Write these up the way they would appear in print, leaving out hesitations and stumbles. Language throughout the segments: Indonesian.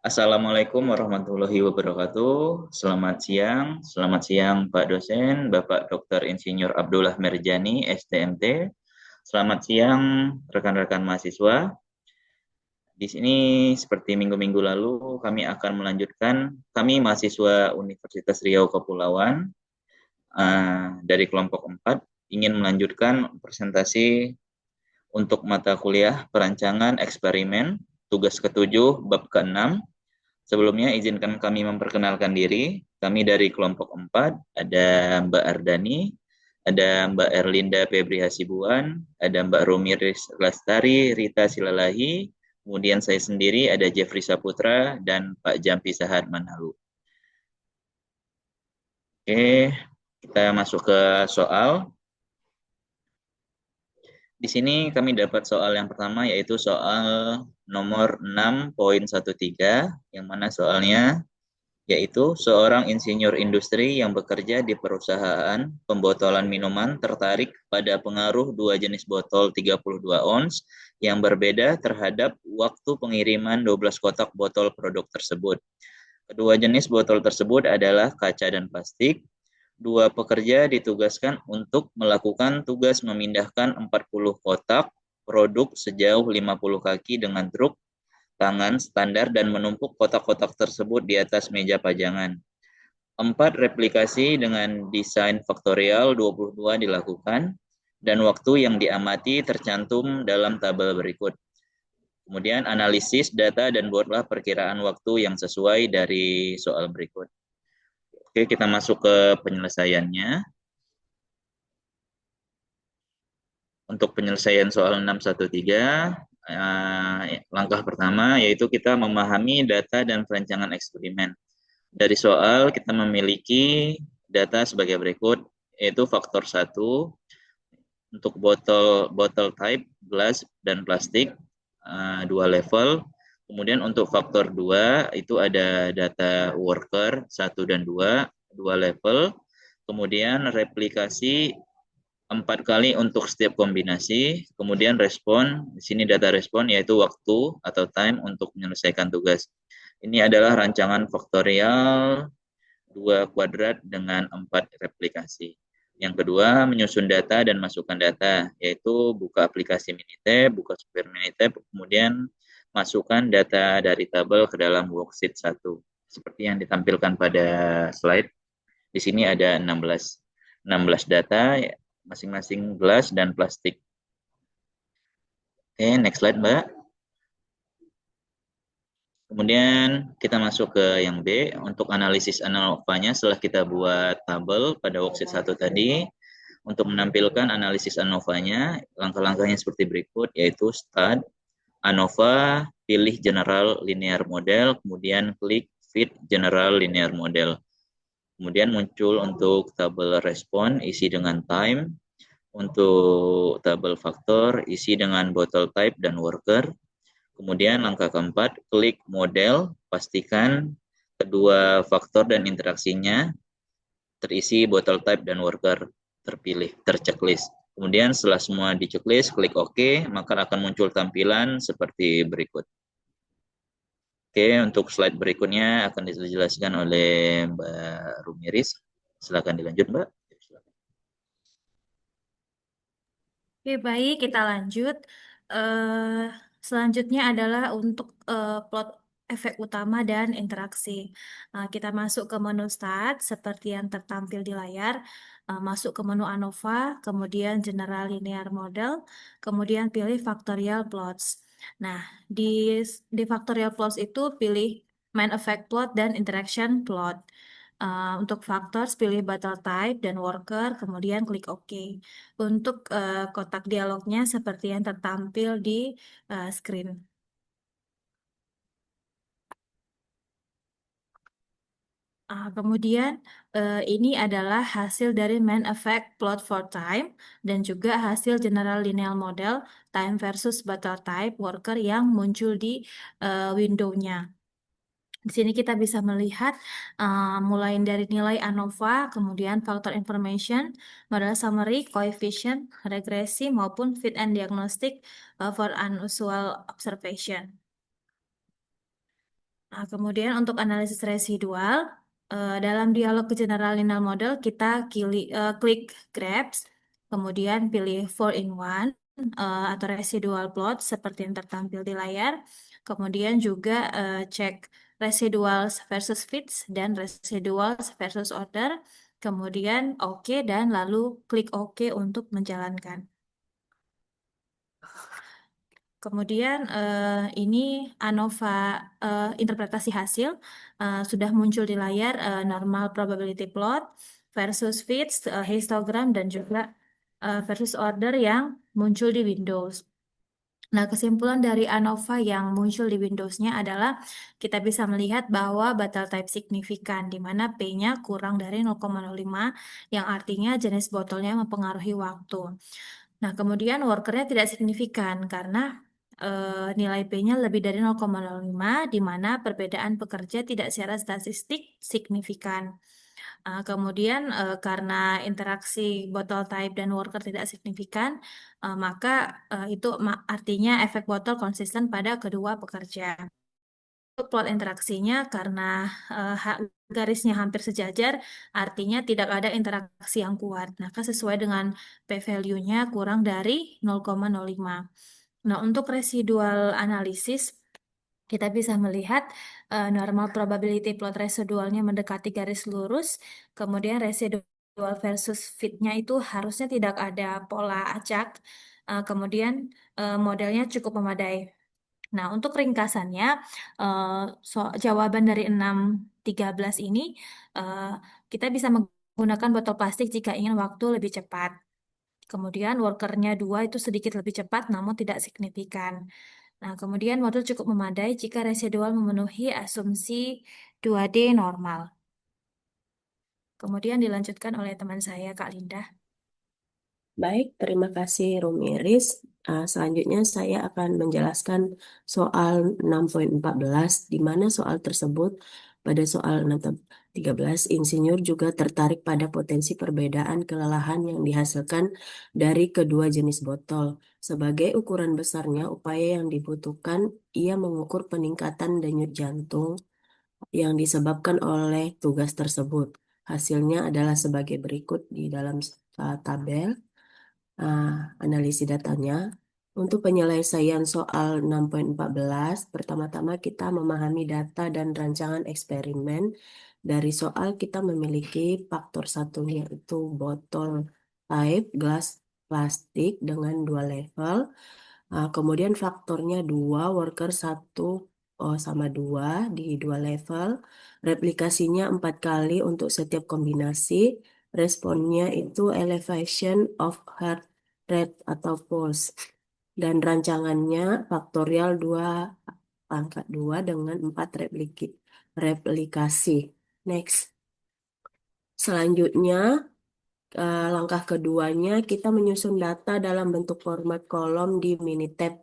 Assalamualaikum warahmatullahi wabarakatuh. Selamat siang Pak dosen, Bapak Dr. Insinyur Abdullah Merjani, STMT. Selamat siang rekan-rekan mahasiswa. Di sini seperti minggu-minggu lalu kami mahasiswa Universitas Riau Kepulauan dari kelompok 4 ingin melanjutkan presentasi untuk mata kuliah perancangan eksperimen tugas ke-7 bab ke-6. Sebelumnya izinkan kami memperkenalkan diri. Kami dari kelompok 4, ada Mbak Ardani, ada Mbak Erlinda Febri Hasibuan, ada Mbak Rumiris Lastari, Rita Silalahi, kemudian saya sendiri ada Jeffrey Saputra, dan Pak Jampi Sahad Manhalu. Oke, kita masuk ke soal. Di sini kami dapat soal yang pertama, yaitu soal nomor 6.13, yang mana soalnya yaitu seorang insinyur industri yang bekerja di perusahaan pembotolan minuman tertarik pada pengaruh dua jenis botol 32 ons yang berbeda terhadap waktu pengiriman 12 kotak botol produk tersebut. Kedua jenis botol tersebut adalah kaca dan plastik. Dua pekerja ditugaskan untuk melakukan tugas memindahkan 40 kotak produk sejauh 50 kaki dengan truk tangan standar dan menumpuk kotak-kotak tersebut di atas meja pajangan. 4 replikasi dengan desain faktorial 22 dilakukan dan waktu yang diamati tercantum dalam tabel berikut. Kemudian analisis data dan buatlah perkiraan waktu yang sesuai dari soal berikut. Oke, kita masuk ke penyelesaiannya. Untuk penyelesaian soal 613, langkah pertama yaitu kita memahami data dan perancangan eksperimen. Dari soal kita memiliki data sebagai berikut, yaitu faktor 1 untuk botol type, glass, dan plastik, 2 level. Kemudian untuk faktor 2 itu ada data worker 1 dan 2 level. Kemudian replikasi 4 kali untuk setiap kombinasi, kemudian respon, di sini data respon yaitu waktu atau time untuk menyelesaikan tugas. Ini adalah rancangan faktorial 2 kuadrat dengan 4 replikasi. Yang kedua, menyusun data dan masukkan data, yaitu buka aplikasi Minitab, buka software Minitab, kemudian masukkan data dari tabel ke dalam worksheet 1. Seperti yang ditampilkan pada slide, di sini ada 16 data, masing-masing gelas dan plastik. Oke, next slide, Mbak. Kemudian kita masuk ke yang B, untuk analisis ANOVA-nya setelah kita buat tabel pada worksheet 1 tadi. Untuk menampilkan analisis ANOVA-nya, langkah-langkahnya seperti berikut, yaitu start, ANOVA, pilih general linear model, kemudian klik fit general linear model. Kemudian muncul untuk tabel respon, isi dengan time. Untuk tabel faktor, isi dengan bottle type dan worker. Kemudian langkah keempat, klik model, pastikan kedua faktor dan interaksinya terisi bottle type dan worker terpilih, terchecklist. Kemudian setelah semua di-checklist, klik OK, maka akan muncul tampilan seperti berikut. Oke, untuk slide berikutnya akan dijelaskan oleh Mbak Rumiris. Silakan dilanjut, Mbak. Oke, baik, kita lanjut. Eh, Selanjutnya adalah untuk plot efek utama dan interaksi. Kita masuk ke menu Start, seperti yang tertampil di layar. Masuk ke menu ANOVA, kemudian General Linear Model, kemudian pilih Factorial Plots. Nah, di, di Factorial Plots itu pilih Main Effect Plot dan Interaction Plot. Untuk faktor, pilih battle type dan worker, kemudian klik OK. Untuk kotak dialognya seperti yang tertampil di screen. Kemudian ini adalah hasil dari main effect plot for time dan juga hasil general linear model time versus battle type worker yang muncul di window-nya. Di sini kita bisa melihat mulai dari nilai ANOVA, kemudian faktor information, model summary, coefficient, regresi, maupun fit and diagnostic for unusual observation. Nah, kemudian untuk analisis residual, dalam dialog general linear model kita klik grabs, kemudian pilih 4 in 1 atau residual plot seperti yang tertampil di layar. Kemudian juga cek residual versus fits dan residual versus order. Kemudian oke dan lalu klik oke untuk menjalankan. Kemudian ini ANOVA interpretasi hasil sudah muncul di layar normal probability plot versus fits, histogram dan juga versus order yang muncul di Windows. Nah, kesimpulan dari ANOVA yang muncul di Windows-nya adalah kita bisa melihat bahwa batal type signifikan, di mana P-nya kurang dari 0,05, yang artinya jenis botolnya mempengaruhi waktu. Nah, kemudian workernya tidak signifikan karena nilai P-nya lebih dari 0,05, di mana perbedaan pekerja tidak secara statistik signifikan. Kemudian karena interaksi botol type dan worker tidak signifikan, maka itu artinya efek botol konsisten pada kedua pekerja. Untuk plot interaksinya karena garisnya hampir sejajar, artinya tidak ada interaksi yang kuat. Maka sesuai dengan p-value-nya kurang dari 0,05. Nah, untuk residual analisis, kita bisa melihat normal probability plot residualnya mendekati garis lurus, kemudian residual versus fit-nya itu harusnya tidak ada pola acak, kemudian modelnya cukup memadai. Nah, untuk ringkasannya, eh, jawaban dari 6,13 ini, eh, kita bisa menggunakan botol plastik jika ingin waktu lebih cepat. Kemudian workernya 2 itu sedikit lebih cepat namun tidak signifikan. Nah, kemudian model cukup memadai jika residual memenuhi asumsi 2D normal. Kemudian dilanjutkan oleh teman saya, Kak Linda. Baik, terima kasih Rumiris. Selanjutnya saya akan menjelaskan soal 6.14, di mana soal tersebut pada soal 6.13, insinyur juga tertarik pada potensi perbedaan kelelahan yang dihasilkan dari kedua jenis botol. Sebagai ukuran besarnya, upaya yang dibutuhkan, ia mengukur peningkatan denyut jantung yang disebabkan oleh tugas tersebut. Hasilnya adalah sebagai berikut di dalam tabel. Analisis datanya. Untuk penyelesaian soal 6.14, pertama-tama kita memahami data dan rancangan eksperimen. Dari soal kita memiliki faktor satunya itu botol type gelas plastik dengan 2 level. Kemudian faktornya 2, worker 1 sama 2 di 2 level. Replikasinya 4 kali untuk setiap kombinasi. Responnya itu elevation of heart rate atau pulse. Dan rancangannya faktorial 2 pangkat 2 dengan 4 replikasi. Next. Selanjutnya, langkah keduanya kita menyusun data dalam bentuk format kolom di Minitab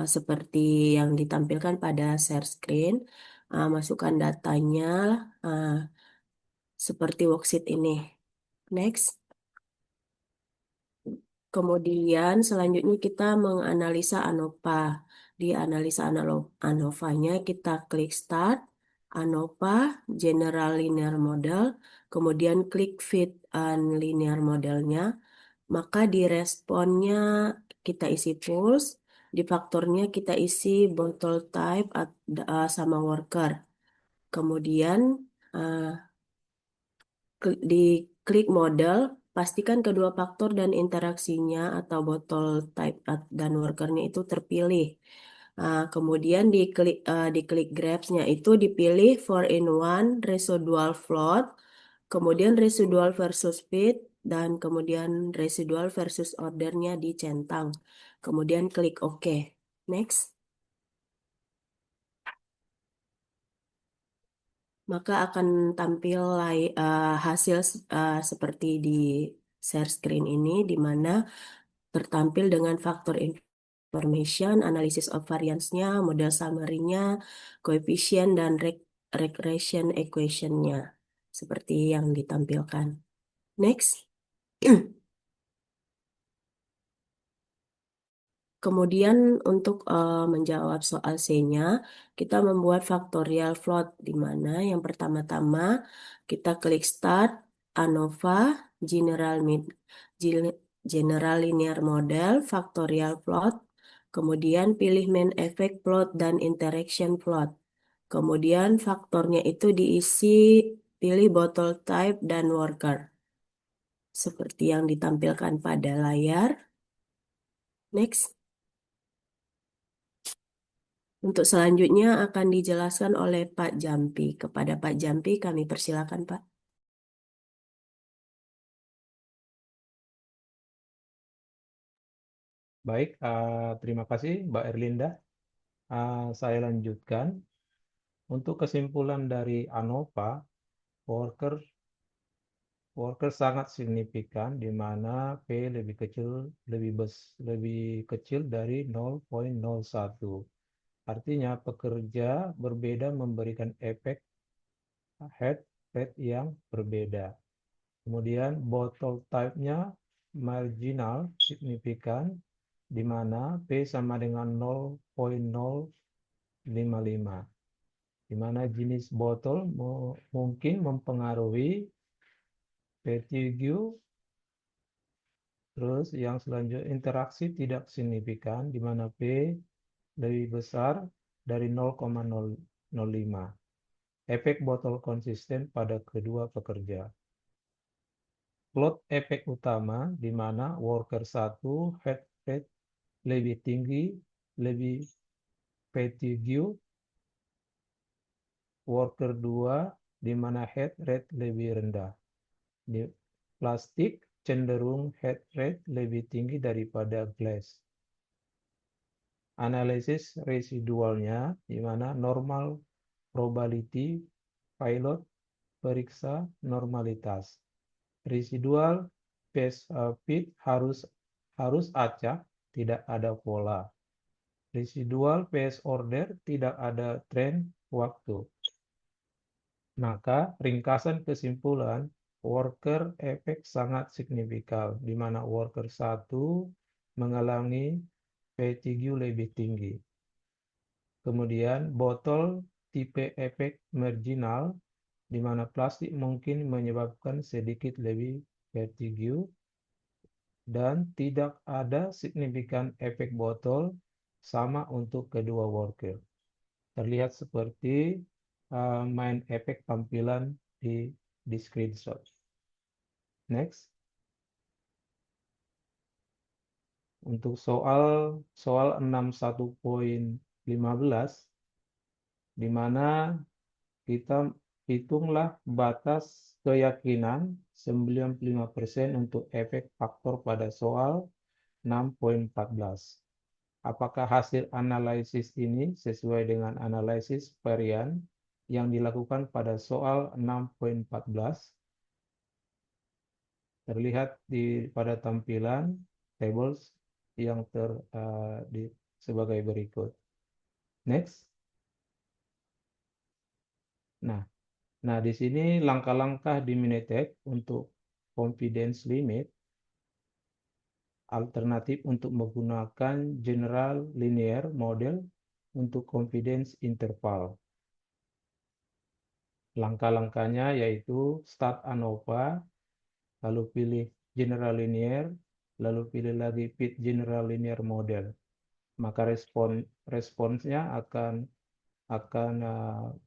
seperti yang ditampilkan pada share screen. Masukkan datanya uh, seperti worksheet ini. Next. Kemudian selanjutnya kita menganalisa ANOVA. Di analisa ANOVA-nya kita klik Start, ANOVA, General Linear Model, kemudian klik Fit and Linear Modelnya. Maka di responnya kita isi pulse, di faktornya kita isi bottle type sama worker. Kemudian uh, di klik model, pastikan kedua faktor dan interaksinya atau bottle type dan workernya itu terpilih. Kemudian di klik grabs-nya itu dipilih 4 in 1 residual float, kemudian residual versus fit, dan kemudian residual versus ordernya dicentang. Kemudian klik OK. Next. Maka akan tampil hasil seperti di share screen ini, di mana tertampil dengan faktor information, analysis of variance-nya, model summary-nya, coefficient, dan regression equation-nya, seperti yang ditampilkan. Next. Kemudian untuk menjawab soal C-nya, kita membuat factorial float, di mana yang pertama-tama kita klik Start, ANOVA, General, General Linear Model, Factorial Float, kemudian pilih Main Effect Float dan Interaction Float. Kemudian faktornya itu diisi, pilih Bottle Type dan Worker, seperti yang ditampilkan pada layar. Next. Untuk selanjutnya akan dijelaskan oleh Pak Jampi. Kepada Pak Jampi kami persilakan, Pak. Baik, terima kasih Mbak Erlinda. Saya lanjutkan. Untuk kesimpulan dari ANOVA, worker sangat signifikan di mana P lebih kecil dari 0,01. Artinya pekerja berbeda memberikan efek head rate yang berbeda. Kemudian bottle type-nya marginal signifikan di mana P sama dengan 0,055, di mana jenis botol mungkin mempengaruhi fatigue. Terus yang selanjutnya interaksi tidak signifikan di mana P lebih besar dari 0,005. Efek botol konsisten pada kedua pekerja. Plot efek utama di mana worker 1 head rate lebih tinggi, lebih fatigue. Worker 2 di mana head rate lebih rendah. Di plastik cenderung head rate lebih tinggi daripada glass. Analisis residualnya di mana normal probability pilot periksa normalitas. Residual phase fit harus acak, tidak ada pola. Residual phase order tidak ada tren waktu. Maka ringkasan kesimpulan, worker efek sangat signifikan, di mana worker 1 mengalami fatigue lebih tinggi. Kemudian botol tipe efek marginal, di mana plastik mungkin menyebabkan sedikit lebih fatigue, dan tidak ada signifikan efek botol sama untuk kedua worker. Terlihat seperti main efek tampilan di screenshot. Next. Untuk soal 61.15, di mana kita hitunglah batas keyakinan 95% untuk efek faktor pada soal 6.14. Apakah hasil analisis ini sesuai dengan analisis varian yang dilakukan pada soal 6.14? Terlihat pada tampilan tables yang sebagai berikut. Next. Nah, di sini langkah-langkah di Minitab untuk confidence limit, alternatif untuk menggunakan general linear model untuk confidence interval. Langkah-langkahnya yaitu start ANOVA, lalu pilih general linear, lalu pilih lagi fit general linear model. Maka responsnya akan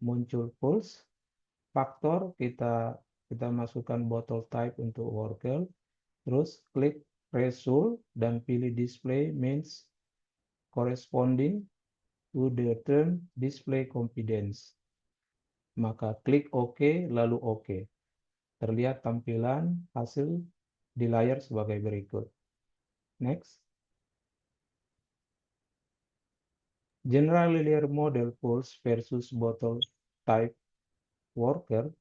muncul false. Faktor kita masukkan bottle type untuk worker, terus klik result dan pilih display means corresponding to the term display confidence. Maka klik OK lalu OK. Terlihat tampilan hasil di layar sebagai berikut. Next. General linear model false versus bottle type worker.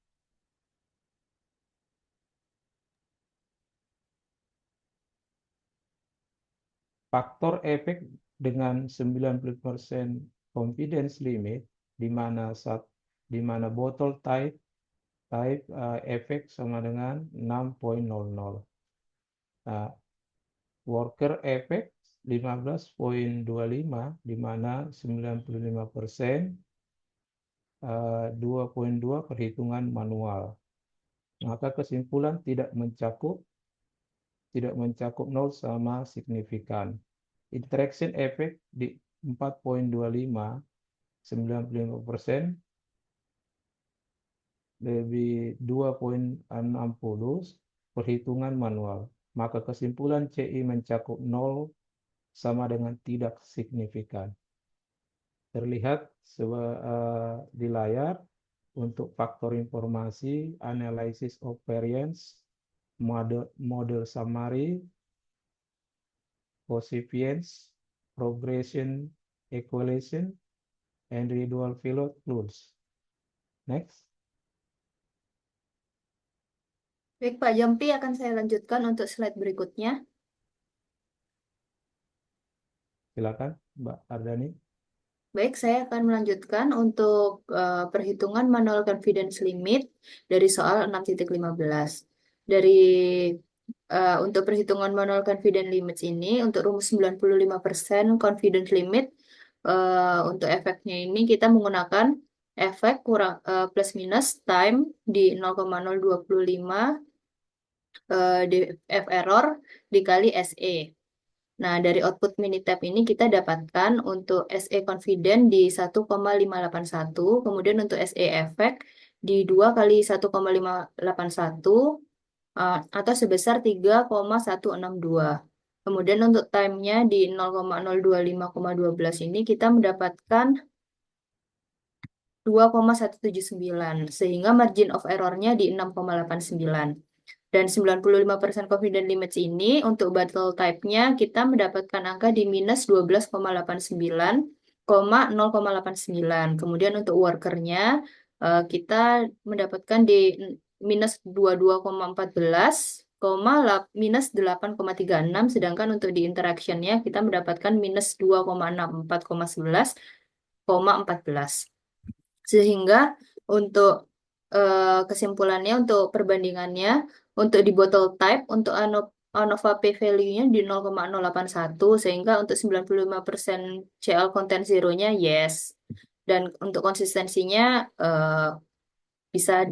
Faktor efek dengan 90% confidence limit, di mana bottle type efek sama dengan 6.00. Worker efek 15.25, di mana 95% 2.2 perhitungan manual. Maka kesimpulan tidak mencakup 0 sama signifikan. Interaction effect di 4.25, 95%, lebih 2.60 perhitungan manual. Maka kesimpulan CI mencakup 0 sama dengan tidak signifikan. Terlihat di layar untuk faktor informasi, analysis of variance, model summary, coefficients, progression equation, and residual value clues. Next. Baik, Pak Jampi, akan saya lanjutkan untuk slide berikutnya. Silakan, Mbak Ardani. Baik, saya akan melanjutkan untuk perhitungan manual confidence limit dari soal 6.15. Untuk perhitungan manual confidence limit ini, untuk rumus 95% confidence limit, untuk efeknya ini kita menggunakan efek kurang plus minus time di 0,025 DF error dikali SE. Nah, dari output Minitab ini kita dapatkan untuk SE confident di 1,581, kemudian untuk SE effect di 2 kali 1,581 atau sebesar 3,162. Kemudian untuk time-nya di 0,025,12 ini kita mendapatkan 2,179, sehingga margin of error-nya di 6,89. Dan 95% confidence limit ini untuk battle type-nya kita mendapatkan angka di minus 12,89,0,89. Kemudian untuk worker-nya kita mendapatkan di minus 22,14, minus 8,36, sedangkan untuk di interaction-nya kita mendapatkan minus 2,64,11,14. Sehingga untuk kesimpulannya, untuk perbandingannya, untuk di bottle type, untuk ANOVA P value-nya di 0,081, sehingga untuk 95% CL content zero-nya yes. Dan untuk konsistensinya bisa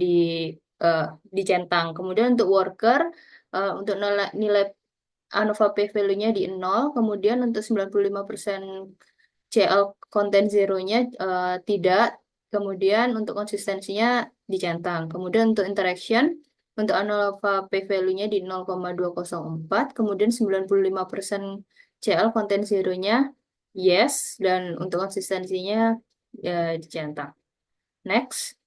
dicentang. Kemudian untuk worker, untuk nilai ANOVA P value-nya di 0, kemudian untuk 95% CL content zero-nya tidak, kemudian untuk konsistensinya dicentang. Kemudian untuk interaction, untuk ANOVA P value-nya di 0,204, kemudian 95% CL content zero-nya yes, dan untuk konsistensinya dicentang. Next.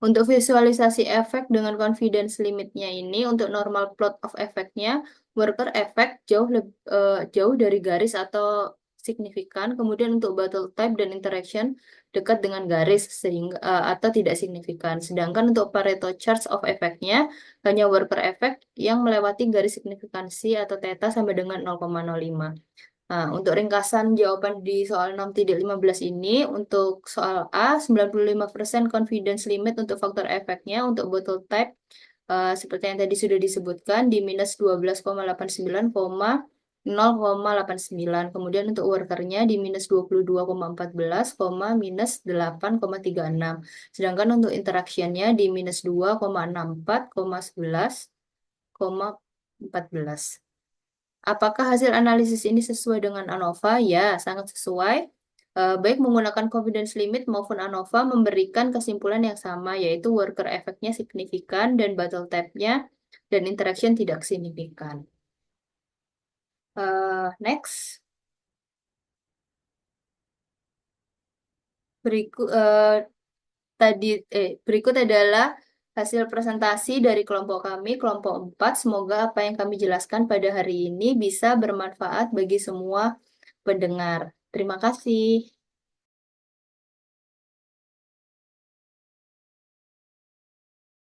Untuk visualisasi efek dengan confidence limitnya ini, untuk normal plot of efeknya, worker effect jauh dari garis atau signifikan, kemudian untuk battle type dan interaction dekat dengan garis sehingga atau tidak signifikan. Sedangkan untuk Pareto charts of efeknya hanya worker effect yang melewati garis signifikansi atau theta sampai dengan 0,05. Nah, untuk ringkasan jawaban di soal 6.15 ini, untuk soal A, 95% confidence limit untuk faktor efeknya, untuk bottle type, seperti yang tadi sudah disebutkan, di minus 12,89,0,89. Kemudian untuk workernya di minus 22,14, minus 8,36. Sedangkan untuk interactionnya di minus 2,64,11,14. Apakah hasil analisis ini sesuai dengan ANOVA? Ya, sangat sesuai. Baik menggunakan confidence limit maupun ANOVA memberikan kesimpulan yang sama, yaitu worker effect-nya signifikan dan battle type-nya dan interaction tidak signifikan. Next. Berikut adalah hasil presentasi dari kelompok kami, kelompok 4. Semoga apa yang kami jelaskan pada hari ini bisa bermanfaat bagi semua pendengar. Terima kasih.